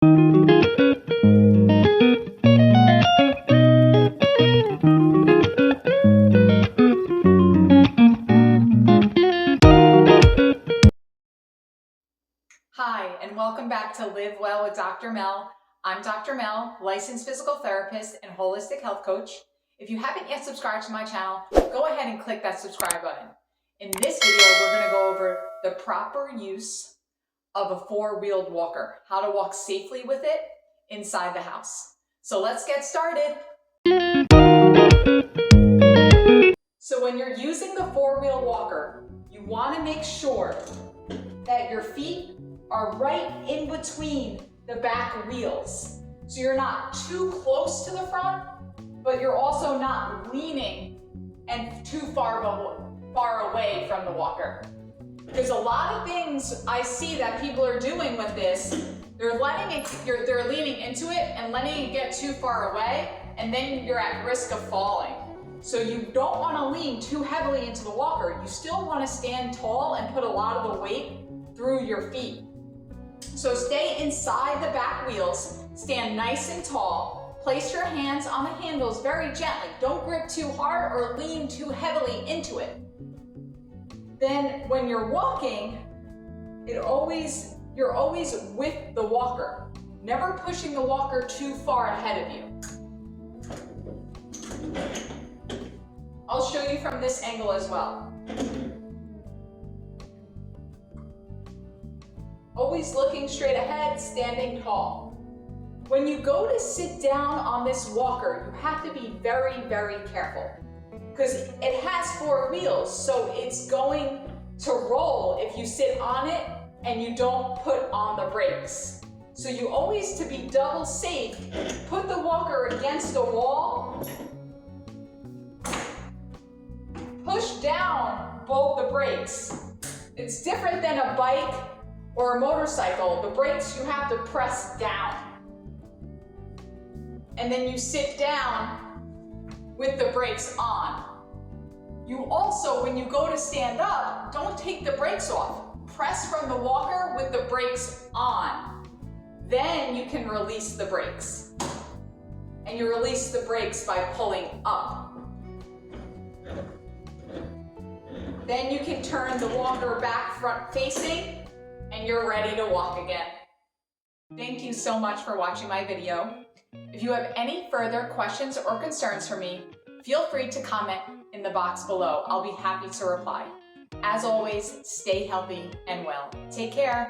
Hi, and welcome back to Live Well with Dr. Mel. I'm Dr. Mel, licensed physical therapist and holistic health coach. If you haven't yet subscribed to my channel, go ahead and click that subscribe button. In this video, we're going to go over the proper use of a four-wheeled walker, how to walk safely with it inside the house. So let's get started. So when you're using the four-wheel walker, you want to make sure that your feet are right in between the back wheels. So you're not too close to the front, but you're also not leaning and too far away from the walker. There's a lot of things I see that people are doing with this. They're leaning into it and letting it get too far away, and then you're at risk of falling. So you don't want to lean too heavily into the walker. You still want to stand tall and put a lot of the weight through your feet. So stay inside the back wheels, stand nice and tall, place your hands on the handles very gently. Don't grip too hard or lean too heavily into it. Then when you're walking, you're always with the walker, never pushing the walker too far ahead of you. I'll show you from this angle as well. Always looking straight ahead, standing tall. When you go to sit down on this walker, you have to be very, very careful because it has four wheels, so it's going to roll if you sit on it and you don't put on the brakes. So you always, to be double safe, put the walker against the wall, push down both the brakes. It's different than a bike or a motorcycle. The brakes you have to press down. And then you sit down with the brakes on. You also, when you go to stand up, don't take the brakes off. Press from the walker with the brakes on. Then you can release the brakes. And you release the brakes by pulling up. Then you can turn the walker back front facing and you're ready to walk again. Thank you so much for watching my video. If you have any further questions or concerns for me, feel free to comment in the box below. I'll be happy to reply. As always, stay healthy and well. Take care.